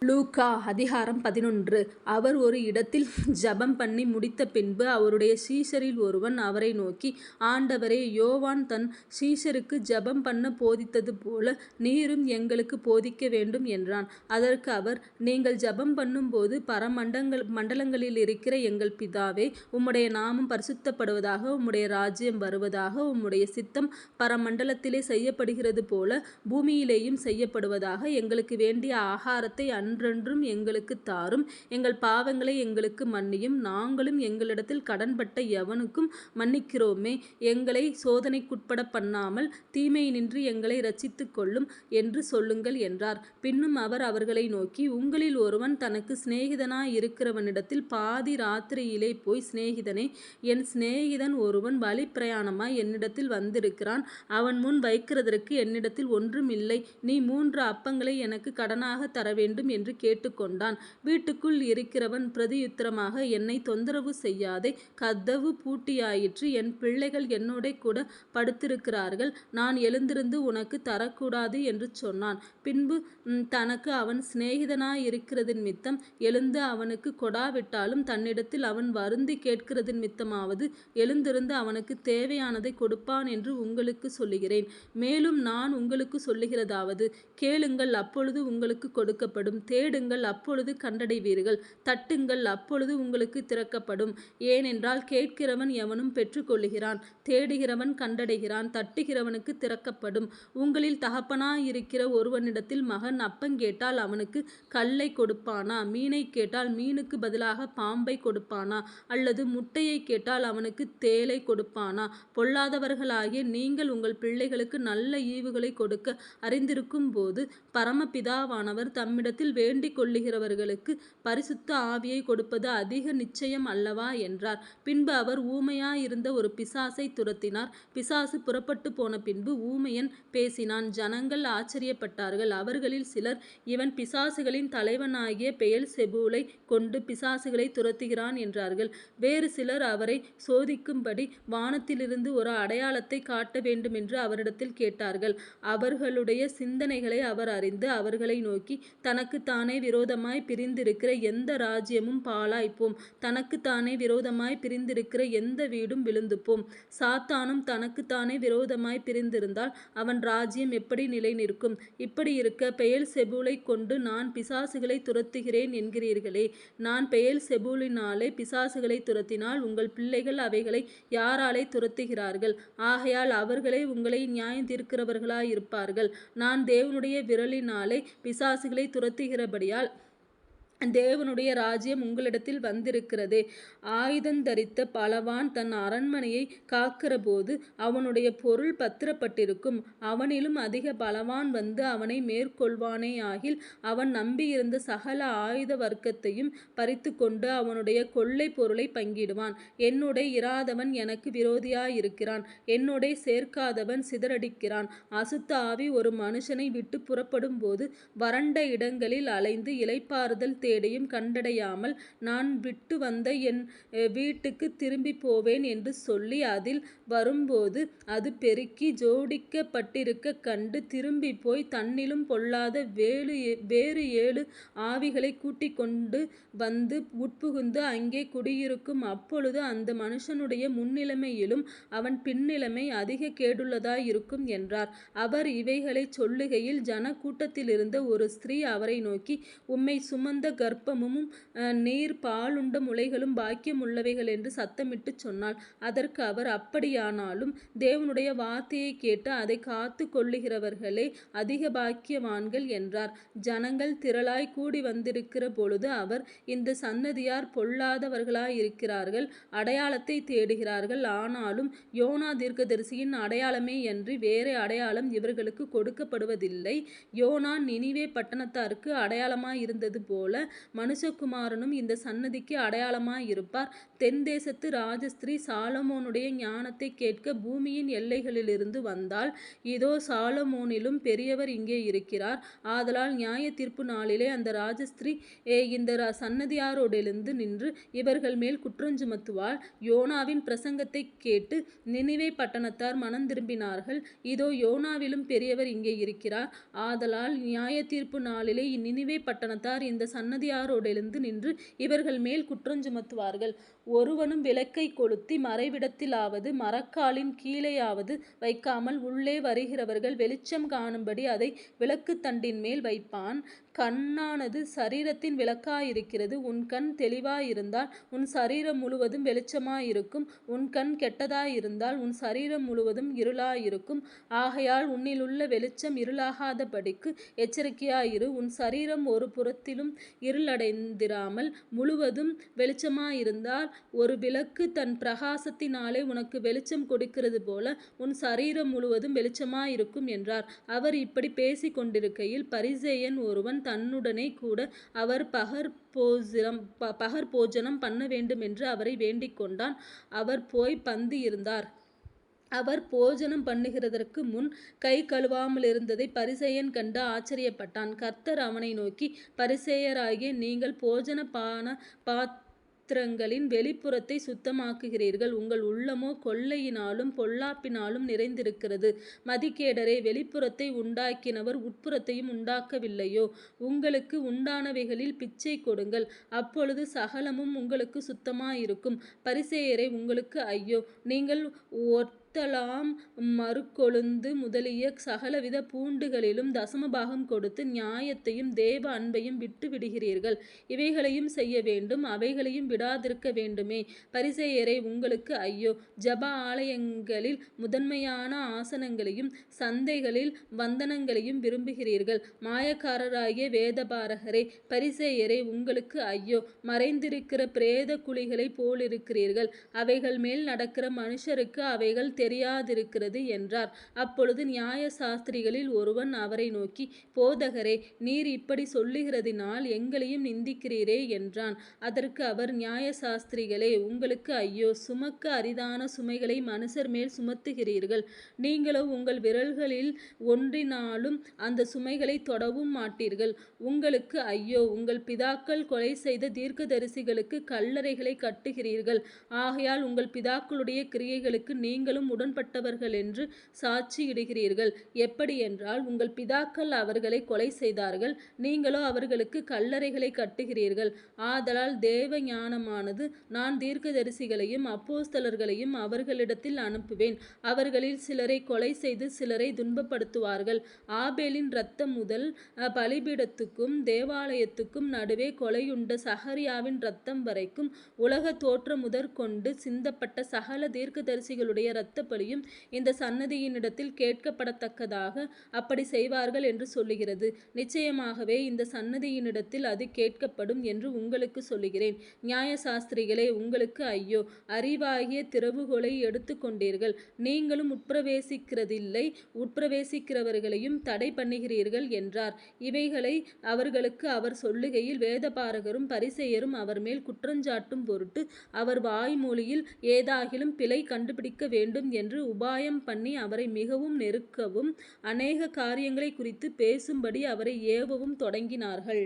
லூக்கா அதிகாரம் 11. அவர் ஒரு இடத்தில் ஜெபம் பண்ணி முடித்த பின்பு அவருடைய சீஷரில் ஒருவன் அவரை நோக்கி, ஆண்டவரே, யோவான் தன் சீஷருக்கு ஜெபம் பண்ண போதித்தது போல நீரும் எங்களுக்கு போதிக்க வேண்டும் என்றான். அதற்கு அவர், நீங்கள் ஜெபம் பண்ணும்போது மண்டலங்களில் இருக்கிற எங்கள் பிதாவே, உம்முடைய நாமம் பரிசுத்தப்படுவதாக, உம்முடைய ராஜ்யம் வருவதாக, உம்முடைய சித்தம் பரமண்டலத்திலே செய்யப்படுகிறது போல பூமியிலேயும் செய்யப்படுவதாக, எங்களுக்கு வேண்டிய ஆகாரத்தை அன்றன்றும் எங்களுக்குத் தாரும். எங்கள் பாவங்களை எங்களுக்கு மன்னியும், நாங்களும் எங்களிடத்தில் கடன்பட்ட எவனுக்கும் மன்னிக்கிறோமே. எங்களை சோதனைக்குட்பட பண்ணாமல் தீமையினின்று எங்களை இரட்சித்துக் கொள்ளும் என்று சொல்லுங்கள் என்றார். பின்னும் அவர் அவர்களை நோக்கி, உங்களில் ஒருவன் தனக்கு சிநேகிதனாயிருக்கிறவனிடத்தில் பாதி ராத்திரியிலே போய், சிநேகிதனே, என் சிநேகிதன் ஒருவன் வழிப்பிரயாணமாய் என்னிடத்தில் வந்திருக்கிறான். அவன் முன் வைக்கிறதற்கு என்னிடத்தில் ஒன்றும் இல்லை. நீ 3 அப்பங்களை எனக்கு கடனாகத் தர வேண்டும் என்று கேட்டுக்கொண்டான். வீட்டுக்குள் இருக்கிறவன் பிரதியுத்தரமாக, என்னை தொந்தரவு செய்யாதே, கதவு பூட்டியாயிற்று, என் பிள்ளைகள் என்னோடே கூட படுத்திருக்கிறார்கள், நான் எழுந்திருந்து உனக்கு தரக்கூடாது என்று சொன்னான். பின்பு தனக்கு அவன் சிநேகிதனாயிருக்கிறதினிமித்தம் எழுந்து அவனுக்கு கொடாவிட்டாலும் தன்னிடத்தில் அவன் வருந்தி கேட்கிறதினிமித்தமாவது எழுந்திருந்து அவனுக்கு தேவையானதை கொடுப்பான் என்று உங்களுக்கு சொல்லுகிறேன். மேலும் நான் உங்களுக்கு சொல்லுகிறதாவது, கேளுங்கள், அப்பொழுது உங்களுக்கு கொடுக்கப்படும், தேடுங்கள், அப்பொழுது கண்டடைவீர்கள், தட்டுங்கள், அப்பொழுது உங்களுக்கு திறக்கப்படும். ஏனென்றால் கேட்கிறவன் எவனும் பெற்றுக்கொள்ளுகிறான், தேடுகிறவன் கண்டடைகிறான், தட்டுகிறவனுக்கு திறக்கப்படும். உங்களில் தகப்பனாயிருக்கிற ஒருவனிடத்தில் மகன் அப்பங்கேட்டால் அவனுக்கு கல்லை கொடுப்பானா? மீனை கேட்டால் மீனுக்கு பதிலாக பாம்பை கொடுப்பானா? அல்லது முட்டையை கேட்டால் அவனுக்கு தேளை கொடுப்பானா? பொல்லாதவர்களாகிய நீங்கள் உங்கள் பிள்ளைகளுக்கு நல்ல ஈவுகளை கொடுக்க அறிந்திருக்கும் போது பரமபிதாவானவர் தம்மிடத்தில் வேண்டிக் கொள்ளுகிறவர்களுக்கு பரிசுத்த ஆவியை கொடுப்பது அதிக நிச்சயம் அல்லவா என்றார். பின்பு அவர் ஊமையாயிருந்த ஒரு பிசாசை துரத்தினார். பிசாசு புறப்பட்டு போன பின்பு ஊமையன் பேசினான். ஜனங்கள் ஆச்சரியப்பட்டார்கள். அவர்களில் சிலர், இவன் பிசாசுகளின் தலைவனாகிய பெயல்செபூலை கொண்டு பிசாசுகளை துரத்துகிறான் என்றார்கள். வேறு சிலர் அவரை சோதிக்கும்படி வானத்திலிருந்து ஒரு அடையாளத்தை காட்ட வேண்டுமென்று அவரிடத்தில் கேட்டார்கள். அவர்களுடைய சிந்தனைகளை அவர் அறிந்து அவர்களை நோக்கி, தனக்குத்தானே விரோதமாய் பிரிந்திருக்கிற எந்த ராஜ்யமும் பாழாய்ப்போம், தனக்குத்தானே விரோதமாய் பிரிந்திருக்கிற எந்த வீடும் விழுந்து போம். சாத்தானும் தனக்குத்தானே விரோதமாய் பிரிந்திருந்தால் அவன் ராஜ்யம் எப்படி நிலை நிற்கும்? இப்படி இருக்க பெயல்செபூலை கொண்டு நான் பிசாசுகளை துரத்துகிறேன் என்கிறீர்களே. நான் பெயல்செபூலினாலே பிசாசுகளை துரத்தினால் உங்கள் பிள்ளைகள் அவைகளை யாராலே துரத்துகிறார்கள்? ஆகையால் அவர்களே உங்களை நியாயந்தீர்க்கிறவர்களாயிருப்பார்கள். நான் தேவனுடைய விரலினாலே பிசாசுகளை துரத்துகிறபடியால் தேவனுடைய ராஜ்யம் உங்களிடத்தில் வந்திருக்கிறதே. ஆயுதந்தரித்த பலவான் தன் அரண்மனையை காக்கிறபோது அவனுடைய பொருள் பத்திரப்பட்டிருக்கும். அவனிலும் அதிக பலவான் வந்து அவனை மேற்கொள்வானேயாகில் அவன் நம்பியிருந்த சகல ஆயுத வர்க்கத்தையும் பறித்து கொண்டு அவனுடைய கொள்ளை பொருளை பங்கிடுவான். என்னோடே இராதவன் எனக்கு விரோதியாயிருக்கிறான், என்னோடே சேர்க்காதவன் சிதறடிக்கிறான். அசுத்த ஆவி ஒரு மனுஷனை விட்டு புறப்படும் போது வறண்ட இடங்களில் அலைந்து இளைப்பாறுதல் தேடியும் கண்டடையாமல், நான் விட்டு வந்த என் வீட்டுக்கு திரும்பி போவேன் என்று சொல்லி அதில் வரும்போது அது பெருக்கி ஜோடிக்கப்பட்டிருக்க கண்டு திரும்பி போய் தன்னிலும் பொல்லாத வேறு 7 ஆவிகளை கூட்டிக் கொண்டு வந்து உட்புகுந்து அங்கே குடியிருக்கும். அப்பொழுது அந்த மனுஷனுடைய முன்னிலைமையிலும் அவன் பின்னிலைமை அதிக கேடுள்ளதாயிருக்கும் என்றார். அவர் இவைகளைச் சொல்லுகையில் ஜனக்கூட்டத்திலிருந்த ஒரு ஸ்திரீ அவரை நோக்கி, உம்மை சுமந்த கர்ப்பமும் நீர் பாலுண்ட முலைகளும் பாக்கியமுள்ளவைகள் என்று சத்தமிட்டுச் சொன்னாள். அதற்கு அவர், அப்படியானாலும் தேவனுடைய வார்த்தையைக் கேட்டு அதை காத்து கொள்ளுகிறவர்களே அதிக பாக்கியவான்கள் என்றார். ஜனங்கள் திரளாய் கூடி வந்திருக்கிற பொழுது அவர், இந்த சந்ததியார் பொல்லாதவர்களாயிருக்கிறார்கள், அடையாளத்தை தேடுகிறார்கள். ஆனாலும் யோனா தீர்க்கதரிசியின் அடையாளமேயன்றி வேறே அடையாளம் இவர்களுக்கு கொடுக்கப்படுவதில்லை. யோனா நினிவே பட்டணத்தாருக்கு அடையாளமாயிருந்தது போல மனுஷகுமாரனும் இந்த சன்னதிக்கு அடையாளமாயிருப்பார். தென் தேசத்து ராஜஸ்திரீ சாலமோனுடைய ஞானத்தை கேட்க பூமியின் எல்லைகளிலிருந்து வந்தாள். இதோ சாலமோனிலும் பெரியவர் இங்கே இருக்கிறார். ஆதலால் நியாய தீர்ப்பு நாளிலே அந்த ராஜஸ்திரீ இந்த சன்னதியாரோடெழுந்து நின்று இவர்கள் மேல் குற்றஞ்சுமத்துவாள். யோனாவின் பிரசங்கத்தை கேட்டு நினிவே பட்டணத்தார் மனந்திரும்பினார்கள். இதோ யோனாவிலும் பெரியவர் இங்கே இருக்கிறார். ஆதலால் நியாய தீர்ப்பு நாளிலே நினிவே பட்டணத்தார் இந்த சன்னதியாரோடெழுந்து நின்று இவர்கள் மேல் குற்றஞ்சுமத்துவார்கள். ஒருவனும் விளக்கை கொளுத்தி மறைவிடத்திலாவது மரக்காலின் கீழேயாவது வைக்காமல் உள்ளே வருகிறவர்கள் வெளிச்சம் காணும்படி அதை விளக்குத் தண்டின் மேல் வைப்பான். கண்ணானது சரீரத்தின் விளக்காயிருக்கிறது. உன் கண் தெளிவாயிருந்தால் உன் சரீரம் முழுவதும் வெளிச்சமாயிருக்கும். உன் கண் கெட்டதாயிருந்தால் உன் சரீரம் முழுவதும் இருளாயிருக்கும். ஆகையால் உன்னிலுள்ள வெளிச்சம் இருளாகாதபடிக்கு எச்சரிக்கையாயிரு. உன் சரீரம் ஒரு புறத்திலும் இருளடைந்திராமல் முழுவதும் வெளிச்சமாயிருந்தால் ஒரு விளக்கு தன் பிரகாசத்தினாலே உனக்கு வெளிச்சம் கொடுக்கிறது போல உன் சரீரம் முழுவதும் வெளிச்சமாயிருக்கும் என்றார். அவர் இப்படி பேசிக் கொண்டிருக்கையில் பரிசேயன் ஒருவன் தன்னுடனே கூட அவர் பகற்போஜனம் பண்ண வேண்டுமென்று அவரை வேண்டிக் கொண்டான். அவர் போய் பந்தி இருந்தார். அவர் போஜனம் பண்ணுகிறதற்கு முன் கை கழுவாமலிருந்ததை பரிசேயன் கண்டு ஆச்சரியப்பட்டான். கர்த்தர் அவனை நோக்கி, பரிசேயராகிய நீங்கள் போஜன பான பாத்திரங்களின் வெளிப்புறத்தை சுத்தமாக்குகிறீர்கள், உங்கள் உள்ளமோ கொள்ளையினாலும் பொல்லாப்பினாலும் நிறைந்திருக்கிறது. மதிகேடரே, வெளிப்புறத்தை உண்டாக்கினவர் உட்புறத்தையும் உண்டாக்கவில்லையோ? உங்களுக்கு உண்டானவைகளில் பிச்சை கொடுங்கள், அப்பொழுது சகலமும் உங்களுக்கு சுத்தமாயிருக்கும். பரிசேயரே, உங்களுக்கு ஐயோ! நீங்கள் ஒத்தலாம் மறுக்கொழுந்து முதலிய சகலவித பூண்டுகளிலும் தசமபாகம் கொடுத்து நியாயத்தையும் தேவ அன்பையும் விட்டு விடுகிறீர்கள். இவைகளையும் செய்ய வேண்டும், அவைகளையும் விடாதிருக்க வேண்டுமே. பரிசேயரே, உங்களுக்கு ஐயோ! ஜெப ஆலயங்களில் முதன்மையான ஆசனங்களையும் சந்தைகளில் வந்தனங்களையும் விரும்புகிறீர்கள். மாயக்காரராகிய வேதபாரகரே, பரிசேயரே, உங்களுக்கு ஐயோ! மறைந்திருக்கிற பிரேத குழிகளைப் போலிருக்கிறீர்கள். அவைகள் மேல் நடக்கிற மனுஷருக்கு அவைகள் தெரியாதிருக்கிறது என்றார். அப்பொழுது நியாய சாஸ்திரிகளில் ஒருவன் அவரை நோக்கி, போதகரே, நீர் இப்படி சொல்லுகிறதினால் எங்களையும் நிந்திக்கிறீரே என்றான். அதற்கு அவர், நியாய சாஸ்திரிகளே, உங்களுக்கு ஐயோ! சுமக்க அரிதான சுமைகளை மனுஷர் மேல் சுமத்துகிறீர்கள். நீங்களோ உங்கள் விரல்களில் ஒன்றினாலும் அந்த சுமைகளை தொடவும் மாட்டீர்கள். உங்களுக்கு ஐயோ! உங்கள் பிதாக்கள் கொலை செய்த தீர்க்கதரிசிகளுக்கு கல்லறைகளை கட்டுகிறீர்கள். ஆகையால் உங்கள் பிதாக்களுடைய கிரியைகளுக்கு நீங்களும் உடன்பட்டவர்களென்று சாட்சியிடுகிறீர்கள். எப்படியென்றால், உங்கள் பிதாக்கள் அவர்களை கொலை செய்தார்கள், நீங்களோ அவர்களுக்கு கல்லறைகளை கட்டுகிறீர்கள். ஆதலால் தேவ ஞானமானது, நான் தீர்க்கதரிசிகளையும் அப்போஸ்தலர்களையும் அவர்களிடத்தில் அனுப்புவேன். அவர்களில் சிலரை கொலை செய்து சிலரை துன்பப்படுத்துவார்கள். ஆபேலின் இரத்தம் முதல் பலிபீடத்துக்கும் தேவாலயத்துக்கும் நடுவே கொலையுண்ட சகரியாவின் இரத்தம் வரைக்கும் உலக தோற்றம் முதற்கொண்டு சிந்தப்பட்ட சகல தீர்க்கதரிசிகளுடைய இரத்தப்பழியும் இந்த சன்னதியினிடத்தில் கேட்கப்படத்தக்கதாக அப்படி செய்வார்கள் என்று சொல்லுகிறது. நிச்சயமாகவே இந்த சன்னதியினிடத்தில் அது கேட்கப்படும் என்று உங்களுக்கு சொல்லுகிறேன். நியாய சாஸ்திரிகளே, உங்களுக்கு ஐயோ! அறிவாகிய திறவுகோலை எடுத்து கொண்டீர்கள். நீங்களும் உட்பிரவேசிக்கிறதில்லை, உட்பிரவேசிக்கிறவர்களையும் தடை பண்ணுகிறீர்கள் என்றார். இவைகளை அவர்களுக்கு அவர் சொல்லுகையில் வேதபாரகரும் பரிசேயரும் அவர் மேல் குற்றஞ்சாட்டும் பொருட்டு அவர் வாய்மொழியில் ஏதாகிலும் பிழை கண்டுபிடிக்க வேண்டும் என்று உபாயம் பண்ணி அவரை மிகவும் நெருக்கவும் அநேக காரியங்களை குறித்து பேசும்படி அவரை ஏவவும் தொடங்கினார்கள்.